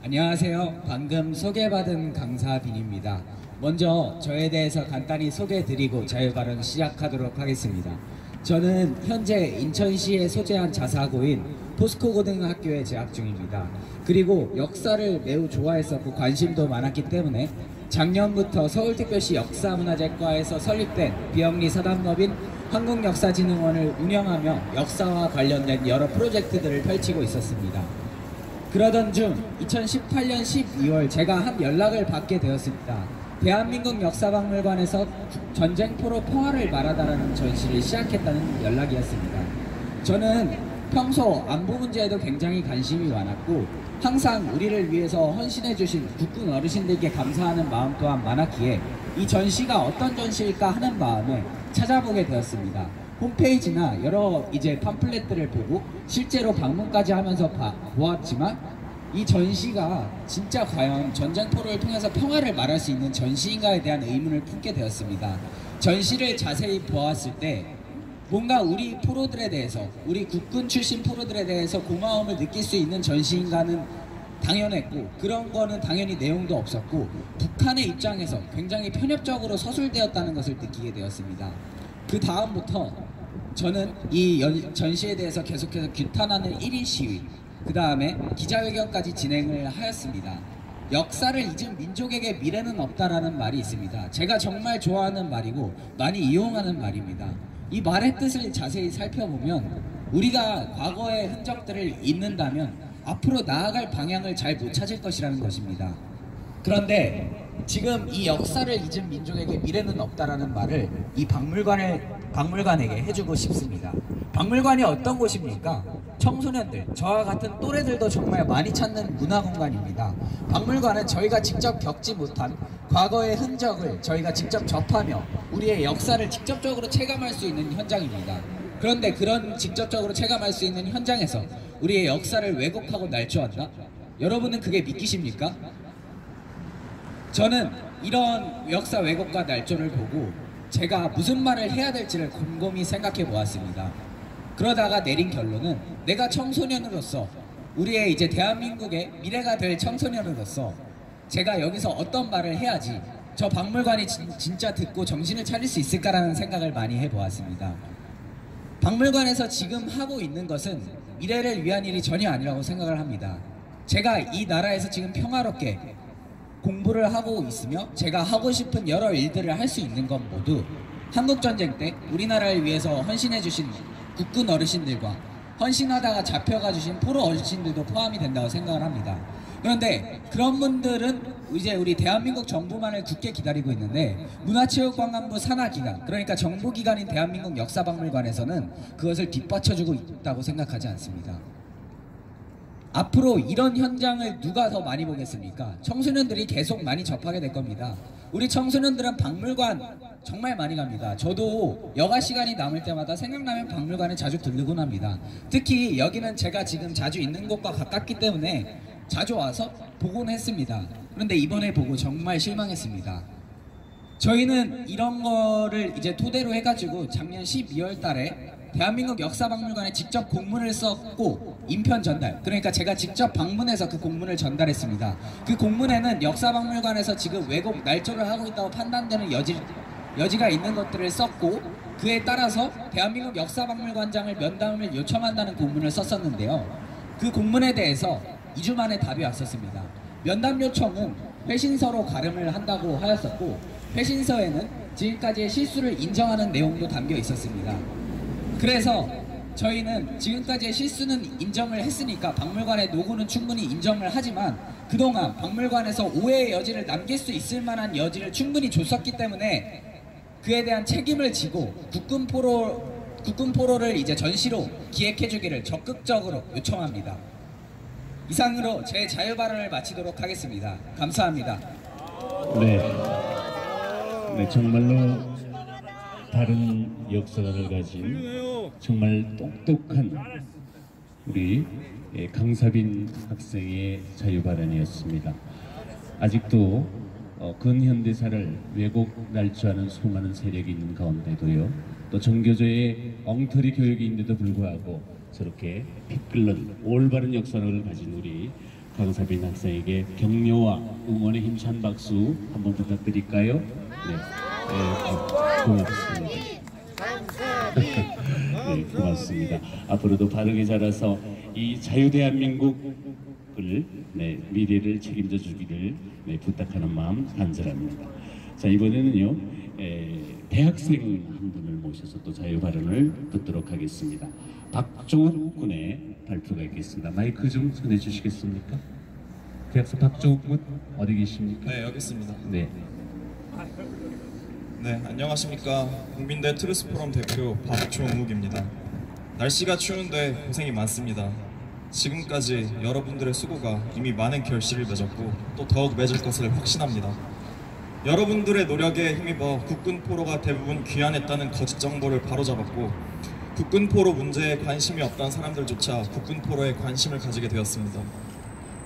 안녕하세요. 방금 소개받은 강사빈입니다. 먼저 저에 대해서 간단히 소개해드리고 자유발언 시작하도록 하겠습니다. 저는 현재 인천시에 소재한 자사고인 포스코 고등학교에 재학 중입니다. 그리고 역사를 매우 좋아했었고 관심도 많았기 때문에 작년부터 서울특별시 역사문화재과에서 설립된 비영리 사단법인 한국역사진흥원을 운영하며 역사와 관련된 여러 프로젝트들을 펼치고 있었습니다. 그러던 중 2018년 12월 제가 한 연락을 받게 되었습니다. 대한민국 역사박물관에서 전쟁포로 평화를 말하다라는 전시를 시작했다는 연락이었습니다. 저는 평소 안보 문제에도 굉장히 관심이 많았고 항상 우리를 위해서 헌신해주신 국군 어르신들께 감사하는 마음 또한 많았기에 이 전시가 어떤 전시일까 하는 마음에 찾아보게 되었습니다. 홈페이지나 여러 팜플렛들을 보고 실제로 방문까지 하면서 보았지만 이 전시가 진짜 과연 전쟁포로를 통해서 평화를 말할 수 있는 전시인가에 대한 의문을 품게 되었습니다. 전시를 자세히 보았을 때 뭔가 우리 포로들에 대해서, 우리 국군 출신 포로들에 대해서 고마움을 느낄 수 있는 전시인가는 당연했고, 그런 거는 당연히 내용도 없었고, 북한의 입장에서 굉장히 편협적으로 서술되었다는 것을 느끼게 되었습니다. 그 다음부터 저는 이 전시에 대해서 계속해서 규탄하는 1인 시위, 그 다음에 기자회견까지 진행을 하였습니다. 역사를 잊은 민족에게 미래는 없다라는 말이 있습니다. 제가 정말 좋아하는 말이고 많이 이용하는 말입니다. 이 말의 뜻을 자세히 살펴보면 우리가 과거의 흔적들을 잊는다면 앞으로 나아갈 방향을 잘 못 찾을 것이라는 것입니다. 그런데 지금 이 역사를 잊은 민족에게 미래는 없다라는 말을 이 박물관에게 해주고 싶습니다. 박물관이 어떤 곳입니까? 청소년들, 저와 같은 또래들도 정말 많이 찾는 문화공간입니다. 박물관은 저희가 직접 겪지 못한 과거의 흔적을 저희가 직접 접하며 우리의 역사를 직접적으로 체감할 수 있는 현장입니다. 그런데 그런 직접적으로 체감할 수 있는 현장에서 우리의 역사를 왜곡하고 날조한다? 여러분은 그게 믿기십니까? 저는 이런 역사 왜곡과 날조를 보고 제가 무슨 말을 해야 될지를 곰곰이 생각해 보았습니다. 그러다가 내린 결론은 내가 청소년으로서 우리의 대한민국의 미래가 될 청소년으로서 제가 여기서 어떤 말을 해야지 저 박물관이 진짜 듣고 정신을 차릴 수 있을까라는 생각을 많이 해보았습니다. 박물관에서 지금 하고 있는 것은 미래를 위한 일이 전혀 아니라고 생각을 합니다. 제가 이 나라에서 지금 평화롭게 공부를 하고 있으며 제가 하고 싶은 여러 일들을 할 수 있는 건 모두 한국전쟁 때 우리나라를 위해서 헌신해주신 국군 어르신들과 헌신하다가 잡혀가 주신 포로 어르신들도 포함이 된다고 생각을 합니다. 그런데 그런 분들은 이제 우리 대한민국 정부만을 굳게 기다리고 있는데 문화체육관광부 산하기관, 그러니까 정부기관인 대한민국 역사박물관에서는 그것을 뒷받쳐주고 있다고 생각하지 않습니다. 앞으로 이런 현장을 누가 더 많이 보겠습니까? 청소년들이 계속 많이 접하게 될 겁니다. 우리 청소년들은 박물관 정말 많이 갑니다. 저도 여가 시간이 남을 때마다 생각나면 박물관에 자주 들르곤 합니다. 특히 여기는 제가 지금 자주 있는 곳과 가깝기 때문에 자주 와서 보곤 했습니다. 그런데 이번에 보고 정말 실망했습니다. 저희는 이런 거를 토대로 해가지고 작년 12월 달에 대한민국 역사박물관에 직접 공문을 썼고 인편 전달, 그러니까 제가 직접 방문해서 그 공문을 전달했습니다. 그 공문에는 역사박물관에서 지금 왜곡 날조를 하고 있다고 판단되는 여지가 있는 것들을 썼고 그에 따라서 대한민국 역사박물관장을 면담을 요청한다는 공문을 썼었는데요. 그 공문에 대해서 2주 만에 답이 왔었습니다. 면담 요청은 회신서로 가름을 한다고 하였었고 회신서에는 지금까지의 실수를 인정하는 내용도 담겨 있었습니다. 그래서 저희는 지금까지의 실수는 인정을 했으니까 박물관의 노고는 충분히 인정을 하지만 그동안 박물관에서 오해의 여지를 남길 수 있을 만한 여지를 충분히 줬었기 때문에 그에 대한 책임을 지고 국군 포로를 전시로 기획해주기를 적극적으로 요청합니다. 이상으로 제 자유발언을 마치도록 하겠습니다. 감사합니다. 네, 정말로 다른 역사관을 가진 정말 똑똑한 우리 강사빈 학생의 자유발언이었습니다. 아직도 근현대사를 왜곡 날조하는 수많은 세력이 있는 가운데도요, 또 정교조의 엉터리 교육이 있는데도 불구하고 저렇게 피 끓는 올바른 역사를 가진 우리 강사빈 학생에게 격려와 응원의 힘찬 박수 한번 부탁드릴까요? 네, 고맙습니다. 네, 고맙습니다. 앞으로도 바르게 자라서 이 자유대한민국을 미래를 책임져 주기를 부탁하는 마음 간절합니다. 자, 이번에는요 대학생 한 분을 모셔서 또 자유 발언을 듣도록 하겠습니다. 박종욱 군의 발표가 있겠습니다. 마이크 좀 전해 주시겠습니까? 대학생 박종욱 군 어디 계십니까? 네, 여기 있습니다. 네. 네, 안녕하십니까. 국민대 트루스포럼 대표 박종욱입니다. 날씨가 추운데 고생이 많습니다. 지금까지 여러분들의 수고가 이미 많은 결실을 맺었고 또 더욱 맺을 것을 확신합니다. 여러분들의 노력에 힘입어 국군포로가 대부분 귀환했다는 거짓 정보를 바로잡았고 국군포로 문제에 관심이 없던 사람들조차 국군포로에 관심을 가지게 되었습니다.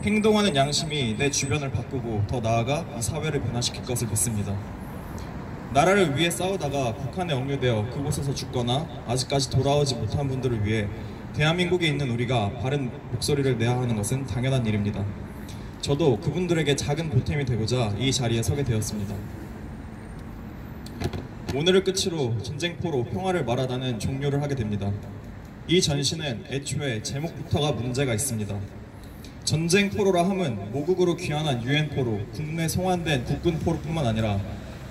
행동하는 양심이 내 주변을 바꾸고 더 나아가 이 사회를 변화시킬 것을 믿습니다. 나라를 위해 싸우다가 북한에 억류되어 그곳에서 죽거나 아직까지 돌아오지 못한 분들을 위해 대한민국에 있는 우리가 바른 목소리를 내야 하는 것은 당연한 일입니다. 저도 그분들에게 작은 보탬이 되고자 이 자리에 서게 되었습니다. 오늘을 끝으로 전쟁포로 평화를 말하다는 종료를 하게 됩니다. 이 전시는 애초에 제목부터가 문제가 있습니다. 전쟁포로라 함은 모국으로 귀환한 유엔포로, 국내 송환된 국군포로뿐만 아니라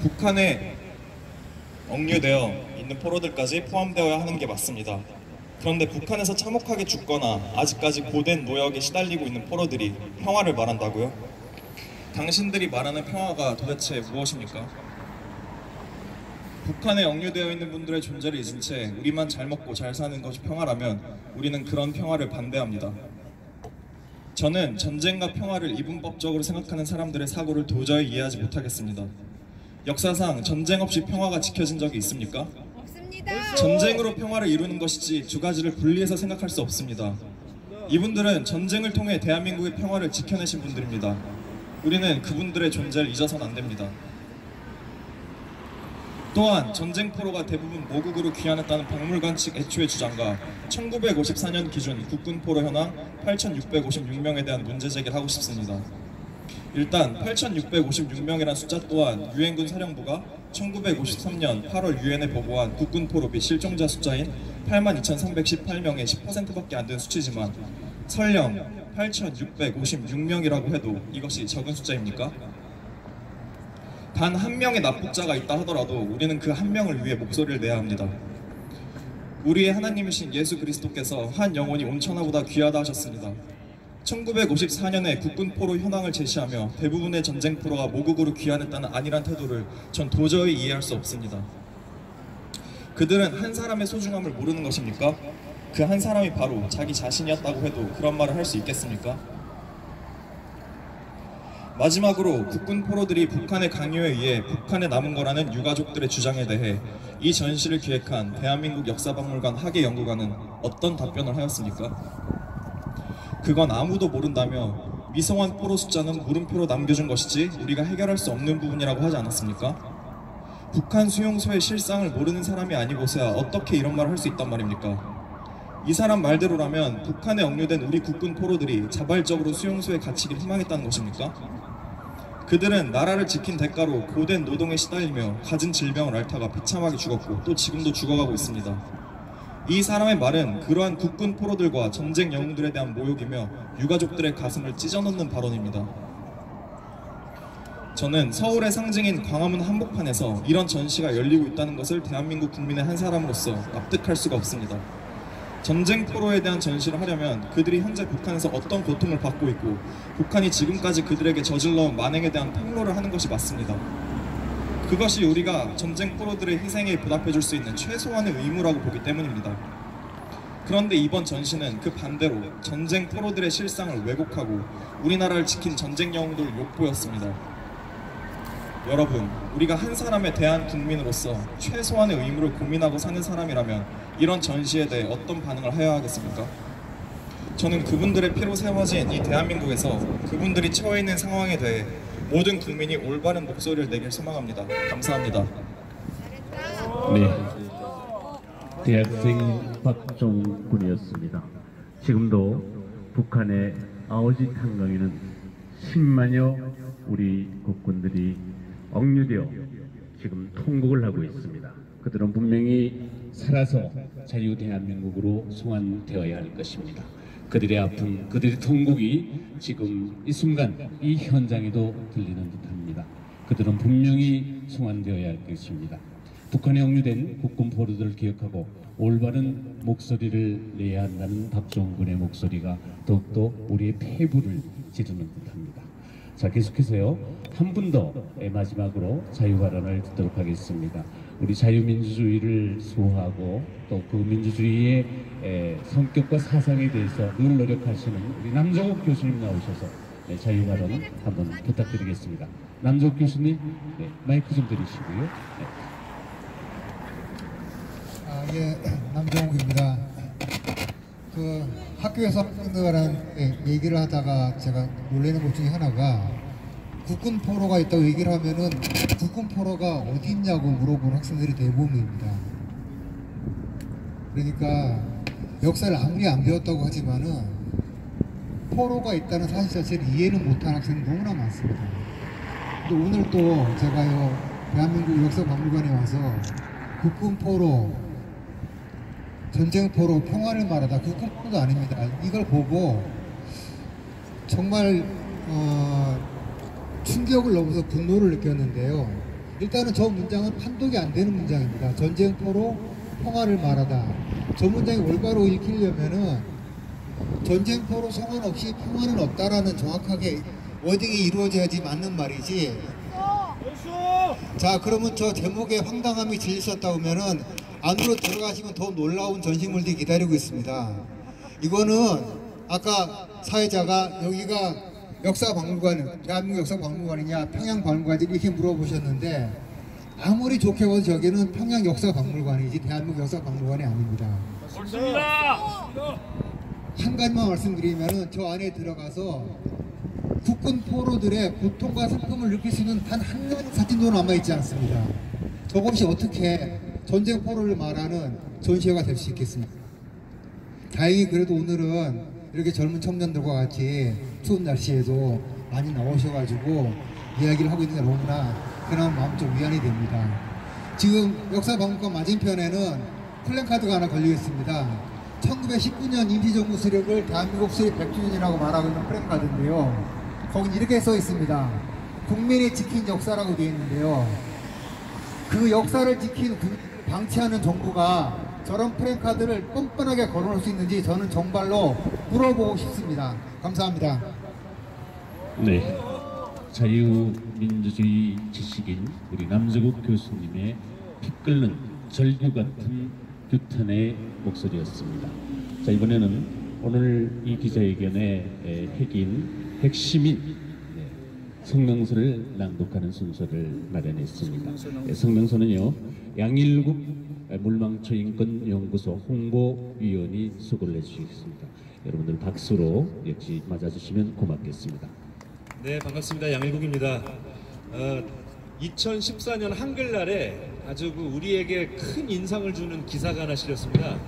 북한에 억류되어 있는 포로들까지 포함되어야 하는 게 맞습니다. 그런데 북한에서 참혹하게 죽거나 아직까지 고된 노역에 시달리고 있는 포로들이 평화를 말한다고요? 당신들이 말하는 평화가 도대체 무엇입니까? 북한에 억류되어 있는 분들의 존재를 잊은 채 우리만 잘 먹고 잘 사는 것이 평화라면 우리는 그런 평화를 반대합니다. 저는 전쟁과 평화를 이분법적으로 생각하는 사람들의 사고를 도저히 이해하지 못하겠습니다. 역사상 전쟁 없이 평화가 지켜진 적이 있습니까? 없습니다. 전쟁으로 평화를 이루는 것이지 두 가지를 분리해서 생각할 수 없습니다. 이분들은 전쟁을 통해 대한민국의 평화를 지켜내신 분들입니다. 우리는 그분들의 존재를 잊어서는 안 됩니다. 또한 전쟁포로가 대부분 모국으로 귀환했다는 박물관 측 애초의 주장과 1954년 기준 국군포로 현황 8,656명에 대한 문제 제기를 하고 싶습니다. 일단 8,656명이란 숫자 또한 유엔군 사령부가 1953년 8월 유엔에 보고한 국군포로 및 실종자 숫자인 82,318명의 10%밖에 안 된 수치지만 설령 8,656명이라고 해도 이것이 적은 숫자입니까? 단 한 명의 납북자가 있다 하더라도 우리는 그 한 명을 위해 목소리를 내야 합니다. 우리의 하나님이신 예수 그리스도께서 한 영혼이 온천하보다 귀하다 하셨습니다. 1954년에 국군포로 현황을 제시하며 대부분의 전쟁포로가 모국으로 귀환했다는 안일한 태도를 전 도저히 이해할 수 없습니다. 그들은 한 사람의 소중함을 모르는 것입니까? 그 한 사람이 바로 자기 자신이었다고 해도 그런 말을 할 수 있겠습니까? 마지막으로 국군포로들이 북한의 강요에 의해 북한에 남은 거라는 유가족들의 주장에 대해 이 전시를 기획한 대한민국 역사박물관 학예연구관은 어떤 답변을 하였습니까? 그건 아무도 모른다며 미성원 포로 숫자는 물음표로 남겨준 것이지 우리가 해결할 수 없는 부분이라고 하지 않았습니까? 북한 수용소의 실상을 모르는 사람이 아니고서야 어떻게 이런 말을 할 수 있단 말입니까? 이 사람 말대로라면 북한에 억류된 우리 국군 포로들이 자발적으로 수용소에 갇히길 희망했다는 것입니까? 그들은 나라를 지킨 대가로 고된 노동에 시달리며 가진 질병을 앓다가 비참하게 죽었고 또 지금도 죽어가고 있습니다. 이 사람의 말은 그러한 국군 포로들과 전쟁 영웅들에 대한 모욕이며 유가족들의 가슴을 찢어놓는 발언입니다. 저는 서울의 상징인 광화문 한복판에서 이런 전시가 열리고 있다는 것을 대한민국 국민의 한 사람으로서 납득할 수가 없습니다. 전쟁 포로에 대한 전시를 하려면 그들이 현재 북한에서 어떤 고통을 받고 있고 북한이 지금까지 그들에게 저질러온 만행에 대한 폭로를 하는 것이 맞습니다. 그것이 우리가 전쟁 포로들의 희생에 보답해줄 수 있는 최소한의 의무라고 보기 때문입니다. 그런데 이번 전시는 그 반대로 전쟁 포로들의 실상을 왜곡하고 우리나라를 지킨 전쟁 영웅들을 욕보였습니다. 여러분, 우리가 한 사람의 대한 국민으로서 최소한의 의무를 고민하고 사는 사람이라면 이런 전시에 대해 어떤 반응을 해야 하겠습니까? 저는 그분들의 피로 세워진 이 대한민국에서 그분들이 처해 있는 상황에 대해 모든 국민이 올바른 목소리를 내길 소망합니다. 감사합니다. 네, 대학생 박종욱 군이었습니다. 지금도 북한의 아오지 탄강에는 10만여 우리 국군들이 억류되어 지금 통곡을 하고 있습니다. 그들은 분명히 살아서 자유 대한민국으로 송환되어야 할 것입니다. 그들의 아픔, 그들의 통곡이 지금 이 순간 이 현장에도 들리는 듯합니다. 그들은 분명히 송환되어야 할 것입니다. 북한에 억류된 국군 포로들을 기억하고 올바른 목소리를 내야 한다는 박정훈의 목소리가 더욱더 우리의 폐부를 지르는 듯합니다. 자, 계속해서요 한 분 더 마지막으로 자유발언을 듣도록 하겠습니다. 우리 자유민주주의를 수호하고 또 그 민주주의의 성격과 사상에 대해서 늘 노력하시는 우리 남정욱 교수님 나오셔서 자유발언 한번 부탁드리겠습니다. 남정욱 교수님, 마이크 좀 드리시고요. 예, 남정욱입니다. 그 학교에서 학생들과는 얘기를 하다가 제가 놀라는 것 중에 하나가 국군 포로가 있다고 얘기를 하면은 국군 포로가 어디 있냐고 물어보는 학생들이 대부분입니다. 그러니까 역사를 아무리 안 배웠다고 하지만은 포로가 있다는 사실 자체를 이해는 못하는 학생이 너무나 많습니다. 근데 오늘 또 제가요 대한민국 역사박물관에 와서 국군 포로, 전쟁 포로, 평화를 말하다 국군 포로도 아닙니다. 이걸 보고 정말 충격을 넘어서 분노를 느꼈는데요. 일단은 저 문장은 판독이 안 되는 문장입니다. 전쟁 포로, 평화를 말하다. 저 문장이 올바로 읽히려면은 전쟁 포로 상관없이 평화는 없다라는 정확하게 워딩이 이루어져야지 맞는 말이지. 자, 그러면 저 제목에 황당함이 질리셨다 보면은 안으로 들어가시면 더 놀라운 전시물들이 기다리고 있습니다. 이거는 아까 사회자가 여기가 역사박물관, 대한민국 역사박물관이냐 평양박물관이냐 이렇게 물어보셨는데 아무리 좋게 봐도 저기는 평양 역사박물관이지 대한민국 역사박물관이 아닙니다. 한 가지만 말씀드리면은 저 안에 들어가서 국군 포로들의 고통과 슬픔을 느낄 수 있는 단 한 가지 사진도 남아있지 않습니다. 저것이 어떻게 전쟁 포로를 말하는 전시회가 될 수 있겠습니까? 다행히 그래도 오늘은 이렇게 젊은 청년들과 같이 추운 날씨에도 많이 나오셔가지고 이야기를 하고 있는 게 너무나 그나마 마음 좀 위안이 됩니다. 지금 역사박물관 맞은편에는 플랜카드가 하나 걸려 있습니다. 1919년 임시정부 수립을 대한민국 수립 100주년이라고 말하고 있는 플랜카드인데요. 거기 이렇게 써 있습니다. 국민이 지킨 역사라고 되어 있는데요. 그 역사를 지킨 방치하는 정부가 저런 플랜카드를 뻔뻔하게 걸어놓을 수 있는지 저는 정말로 물어보고 싶습니다. 감사합니다. 네, 자유민주주의 지식인 우리 남정욱 교수님의 피 끓는 절규 같은 규탄의 목소리였습니다. 자, 이번에는 오늘 이 기자회견의 핵심인 성명서를 낭독하는 순서를 마련했습니다. 성명서는요, 양일국 물망초인권연구소 홍보위원이 수고를 해주시겠습니다. 여러분들 박수로 역시 맞아주시면 고맙겠습니다. 네, 반갑습니다. 양일국입니다. 2014년 한글날에 아주 우리에게 큰 인상을 주는 기사가 하나 실렸습니다.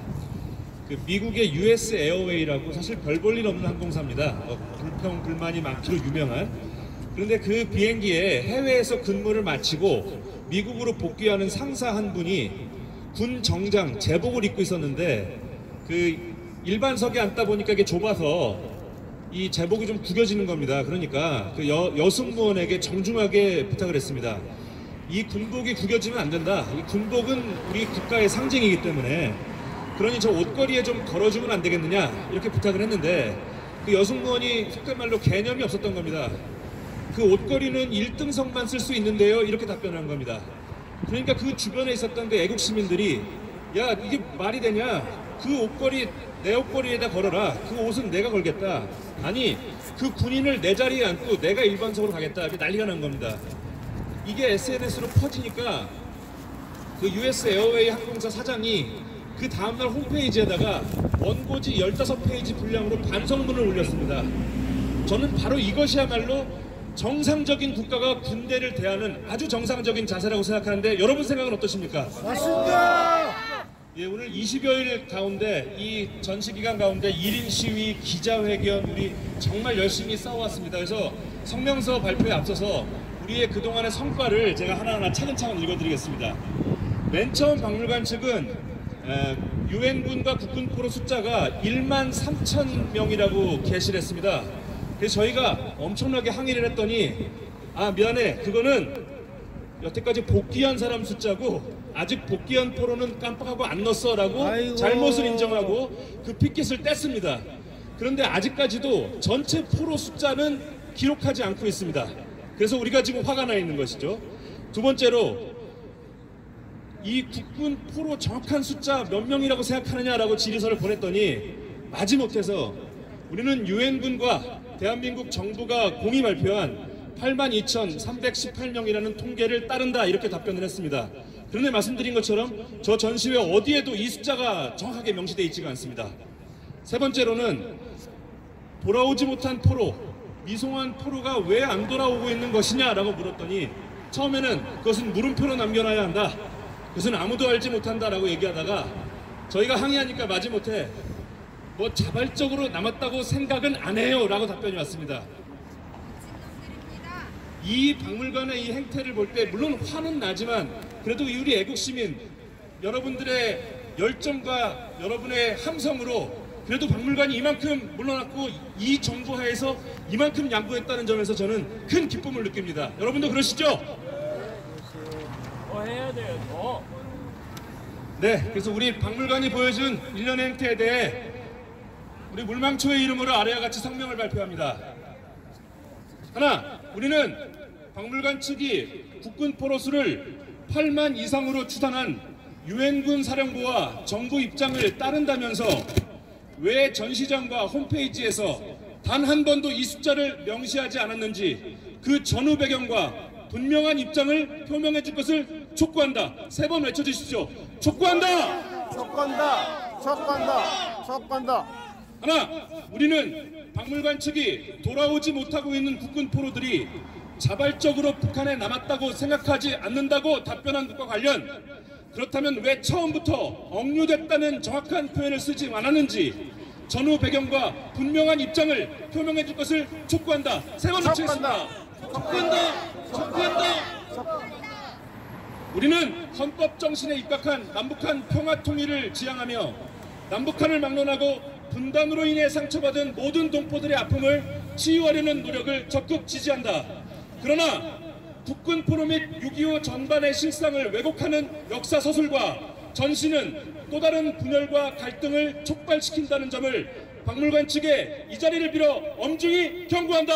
미국의 US 에어웨이라고 사실 별 볼 일 없는 항공사입니다. 불평 불만이 많기로 유명한. 그런데 그 비행기에 해외에서 근무를 마치고 미국으로 복귀하는 상사 한 분이 군 정장 제복을 입고 있었는데 그 일반석에 앉다 보니까 이게 좁아서 이 제복이 좀 구겨지는 겁니다. 그러니까 그 여승무원에게 정중하게 부탁을 했습니다. 이 군복이 구겨지면 안 된다. 이 군복은 우리 국가의 상징이기 때문에 그러니 저 옷걸이에 좀 걸어주면 안 되겠느냐 이렇게 부탁을 했는데 그 여승무원이 속된 말로 개념이 없었던 겁니다. 그 옷걸이는 1등석만 쓸 수 있는데요 이렇게 답변한 겁니다. 그러니까 그 주변에 있었던 그 애국 시민들이 야 이게 말이 되냐, 그 옷걸이 내 옷걸이에다 걸어라, 그 옷은 내가 걸겠다, 아니 그 군인을 내 자리에 앉고 내가 1번석으로 가겠다, 이렇게 난리가 난 겁니다. 이게 SNS로 퍼지니까 그 US 에어웨이 항공사 사장이 그 다음날 홈페이지에다가 원고지 15페이지 분량으로 반성문을 올렸습니다. 저는 바로 이것이야말로 정상적인 국가가 군대를 대하는 아주 정상적인 자세라고 생각하는데 여러분 생각은 어떠십니까? 맞습니다. 예, 오늘 20여일 가운데 이 전시 기간 가운데 1인 시위, 기자회견 우리 정말 열심히 싸워왔습니다. 그래서 성명서 발표에 앞서서 우리의 그동안의 성과를 제가 하나하나 차근차근 읽어드리겠습니다. 맨 처음 박물관 측은 유엔군과 국군포로 숫자가 1만 3천 명이라고 게시를 했습니다. 그래서 저희가 엄청나게 항의를 했더니 미안해, 그거는 여태까지 복귀한 사람 숫자고 아직 복귀한 포로는 깜빡하고 안 넣었어 라고 잘못을 인정하고 그 피켓을 뗐습니다. 그런데 아직까지도 전체 포로 숫자는 기록하지 않고 있습니다. 그래서 우리가 지금 화가 나 있는 것이죠. 두 번째로 이 국군 포로 정확한 숫자 몇 명이라고 생각하느냐라고 질의서를 보냈더니 마지못해서 우리는 유엔군과 대한민국 정부가 공히 발표한 82,318명이라는 통계를 따른다 이렇게 답변을 했습니다. 그런데 말씀드린 것처럼 저 전시회 어디에도 이 숫자가 정확하게 명시되어 있지가 않습니다. 세 번째로는 돌아오지 못한 포로, 미송한 포로가 왜 안 돌아오고 있는 것이냐라고 물었더니 처음에는 그것은 물음표로 남겨놔야 한다, 그것은 아무도 알지 못한다라고 얘기하다가 저희가 항의하니까 마지못해 뭐 자발적으로 남았다고 생각은 안 해요 라고 답변이 왔습니다. 이 박물관의 이 행태를 볼 때 물론 화는 나지만 그래도 우리 애국시민 여러분들의 열정과 여러분의 함성으로 그래도 박물관이 이만큼 물러났고 이 정부 하에서 이만큼 양보했다는 점에서 저는 큰 기쁨을 느낍니다. 여러분도 그러시죠? 더 해야 돼요, 더. 네, 그래서 우리 박물관이 보여준 일련의 행태에 대해 우리 물망초의 이름으로 아래와 같이 성명을 발표합니다. 하나, 우리는 박물관 측이 국군 포로 수를 8만 이상으로 추산한 유엔군 사령부와 정부 입장을 따른다면서 왜 전시장과 홈페이지에서 단 한 번도 이 숫자를 명시하지 않았는지 그 전후 배경과 분명한 입장을 표명해 줄 것을 촉구한다. 3번 외쳐주십시오. 촉구한다! 촉구한다! 촉구한다! 촉구한다! 하나, 우리는 박물관 측이 돌아오지 못하고 있는 국군 포로들이 자발적으로 북한에 남았다고 생각하지 않는다고 답변한 것과 관련, 그렇다면 왜 처음부터 억류됐다는 정확한 표현을 쓰지 않았는지 전후 배경과 분명한 입장을 표명해 줄 것을 촉구한다. 3번 외치겠습니다. 촉구한다! 촉구한다! 우리는 헌법 정신에 입각한 남북한 평화 통일을 지향하며 남북한을 막론하고 분단으로 인해 상처받은 모든 동포들의 아픔을 치유하려는 노력을 적극 지지한다. 그러나 국군 포로 및 6.25 전반의 실상을 왜곡하는 역사 서술과 전시는 또 다른 분열과 갈등을 촉발시킨다는 점을 박물관 측에 이 자리를 빌어 엄중히 경고한다.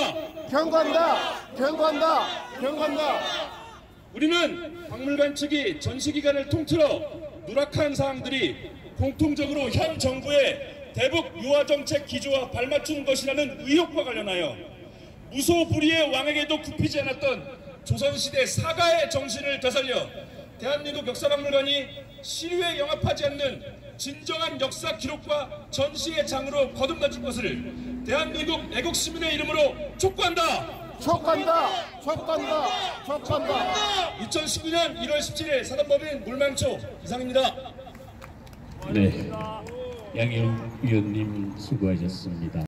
경고한다! 경고한다! 경고한다! 우리는 박물관 측이 전시 기간을 통틀어 누락한 사항들이 공통적으로 현 정부의 대북 유화 정책 기조와 발맞춘 것이라는 의혹과 관련하여 무소불위의 왕에게도 굽히지 않았던 조선시대 사가의 정신을 되살려 대한민국 역사박물관이 시류에 영합하지 않는 진정한 역사 기록과 전시의 장으로 거듭나줄 것을 대한민국 애국시민의 이름으로 촉구한다. 촉구한다! 촉구한다! 촉구한다! 2019년 1월 17일 사단법인 물망초 이상입니다. 네, 양희영 위원님 수고하셨습니다.